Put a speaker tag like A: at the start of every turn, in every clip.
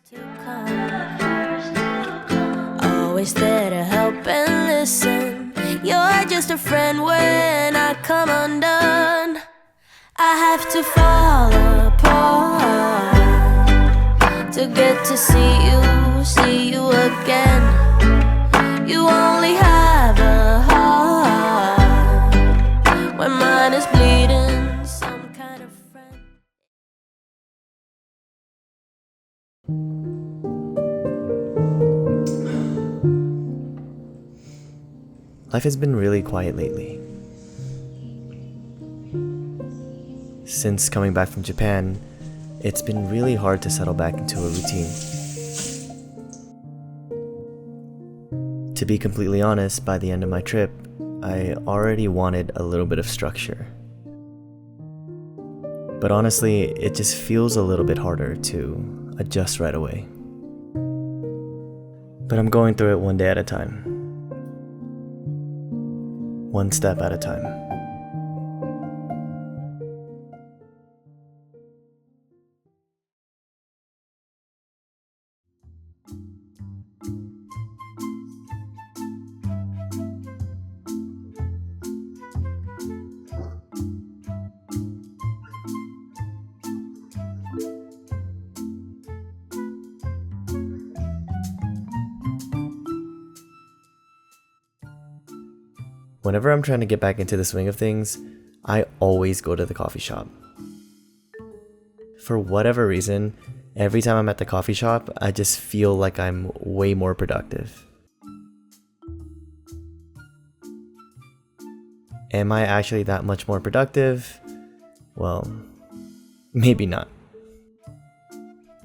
A: to always there to help and listen. You're just a friend when I come undone. I have to fall apart to get to see you again. You only have a heart when mine is bleeding. Some kind of friend.
B: Life has been really quiet lately. Since coming back from Japan, it's been really hard to settle back into a routine. To be completely honest, by the end of my trip, I already wanted a little bit of structure. But honestly, it just feels a little bit harder to adjust right away. But I'm going through it one day at a time. One step at a time. Whenever I'm trying to get back into the swing of things, I always go to the coffee shop. For whatever reason, every time I'm at the coffee shop, I just feel like I'm way more productive. Am I actually that much more productive? Well, maybe not.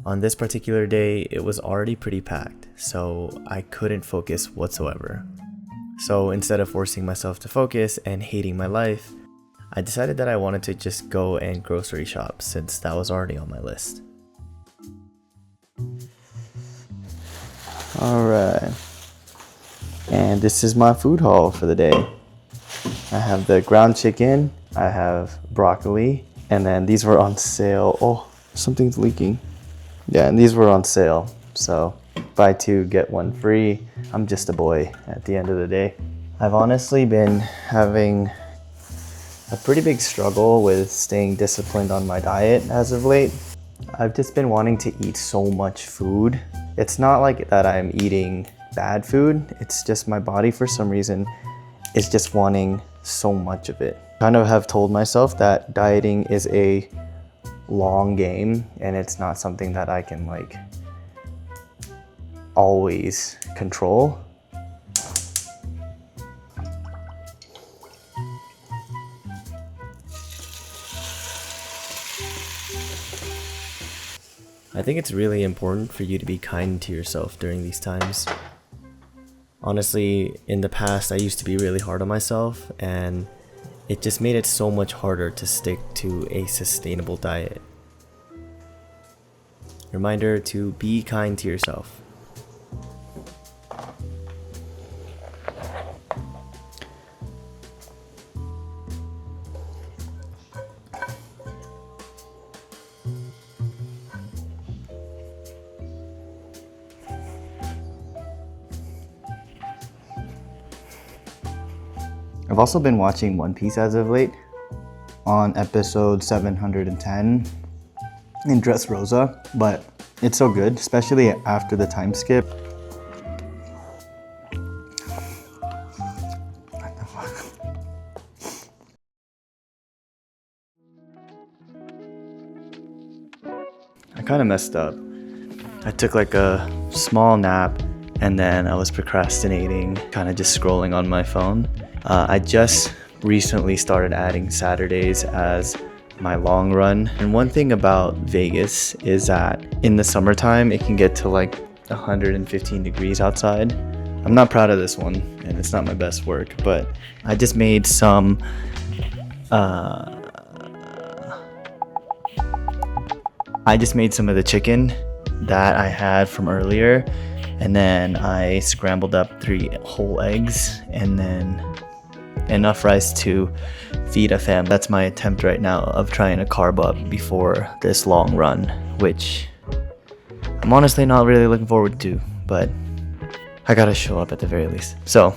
B: On this particular day, it was already pretty packed, so I couldn't focus whatsoever. So instead of forcing myself to focus and hating my life, I decided that I wanted to just go and grocery shop since that was already on my list.
C: Alright, and this is my food haul for the day. I have the ground chicken, I have broccoli, and then these were on sale. Oh, something's leaking. Yeah, and these were on sale, so buy two, get one free. I'm just a boy at the end of the day. I've honestly been having a pretty big struggle with staying disciplined on my diet as of late. I've just been wanting to eat so much food. It's not like that I'm eating bad food, it's just my body for some reason is just wanting so much of it. I kind of have told myself that dieting is a long game and it's not something that I can always control.
B: I think it's really important for you to be kind to yourself during these times. Honestly, in the past I used to be really hard on myself and it just made it so much harder to stick to a sustainable diet. Reminder to be kind to yourself.
C: I've also been watching One Piece as of late. On episode 710 in Dressrosa, but it's so good, especially after the time skip. What the fuck? I kind of messed up. I took a small nap and then I was procrastinating, kind of just scrolling on my phone. I just recently started adding Saturdays as my long run. And one thing about Vegas is that in the summertime, it can get to 115 degrees outside. I'm not proud of this one and it's not my best work, but I just made some of the chicken that I had from earlier, and then I scrambled up 3 whole eggs and then enough rice to feed a fam. That's my attempt right now of trying to carb up before this long run, which
B: I'm honestly not really looking forward to, but I gotta show up at the very least. So,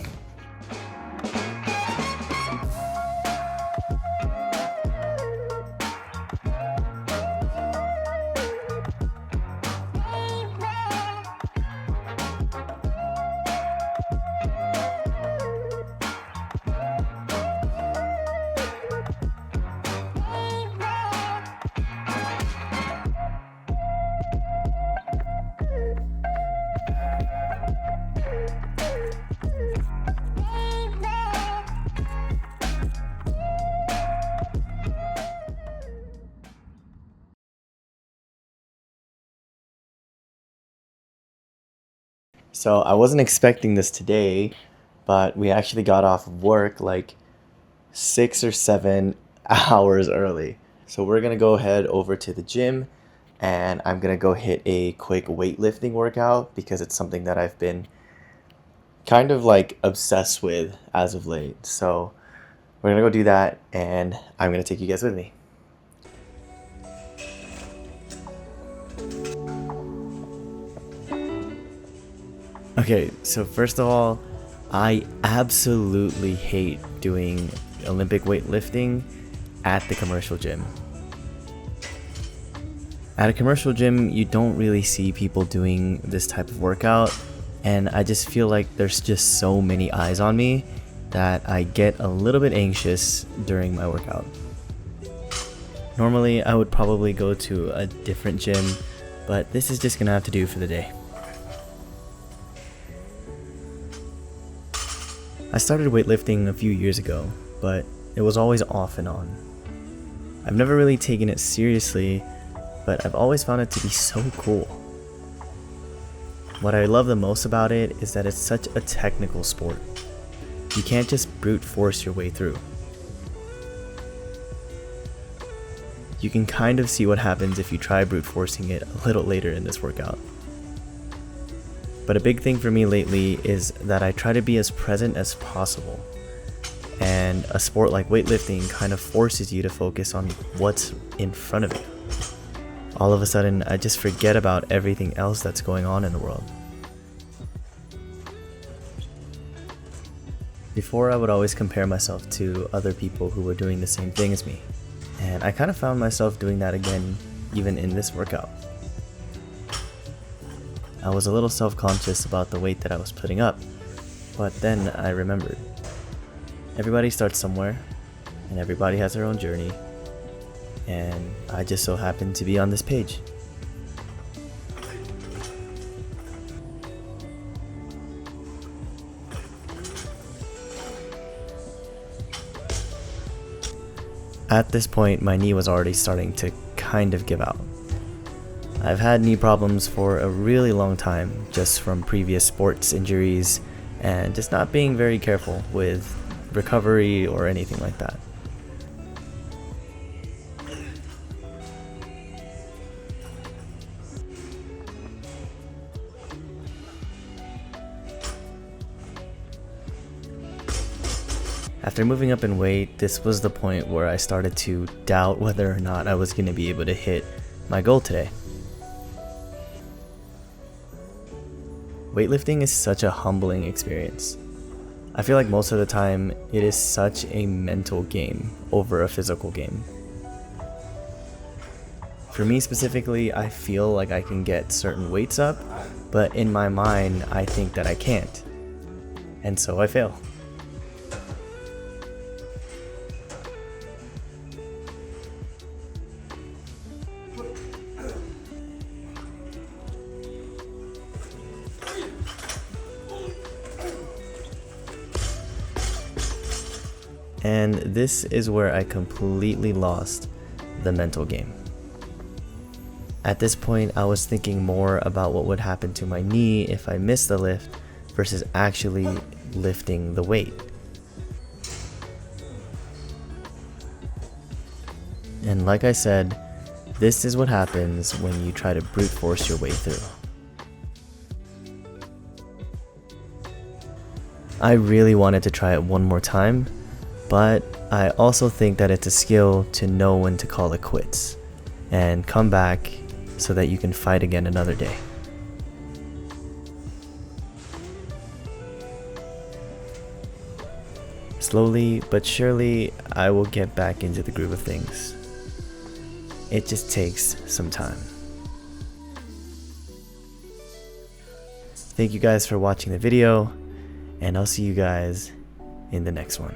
B: I wasn't expecting this today, but we actually got off of work like 6 or 7 hours early. So we're gonna go head over to the gym and I'm gonna go hit a quick weightlifting workout because it's something that I've been kind of like obsessed with as of late. So we're gonna go do that and I'm gonna take you guys with me. Okay, so first of all, I absolutely hate doing Olympic weightlifting at the commercial gym. At a commercial gym, you don't really see people doing this type of workout, and I just feel like there's just so many eyes on me that I get a little bit anxious during my workout. Normally, I would probably go to a different gym, but this is just gonna have to do for the day. I started weightlifting a few years ago, but it was always off and on. I've never really taken it seriously, but I've always found it to be so cool. What I love the most about it is that it's such a technical sport. You can't just brute force your way through. You can kind of see what happens if you try brute forcing it a little later in this workout. But a big thing for me lately is that I try to be as present as possible. And a sport like weightlifting kind of forces you to focus on what's in front of you. All of a sudden, I just forget about everything else that's going on in the world. Before, I would always compare myself to other people who were doing the same thing as me. And I kind of found myself doing that again, even in this workout. I was a little self-conscious about the weight that I was putting up, but then I remembered. Everybody starts somewhere, and everybody has their own journey, and I just so happened to be on this page. At this point, my knee was already starting to kind of give out. I've had knee problems for a really long time, just from previous sports injuries and just not being very careful with recovery or anything like that. After moving up in weight, this was the point where I started to doubt whether or not I was going to be able to hit my goal today. Weightlifting is such a humbling experience. I feel like most of the time it is such a mental game over a physical game. For me specifically, I feel like I can get certain weights up, but in my mind I think that I can't. And so I fail. And this is where I completely lost the mental game. At this point, I was thinking more about what would happen to my knee if I missed the lift versus actually lifting the weight. And like I said, this is what happens when you try to brute force your way through. I really wanted to try it one more time, but I also think that it's a skill to know when to call it quits and come back so that you can fight again another day. Slowly but surely, I will get back into the groove of things. It just takes some time. Thank you guys for watching the video, and I'll see you guys in the next one.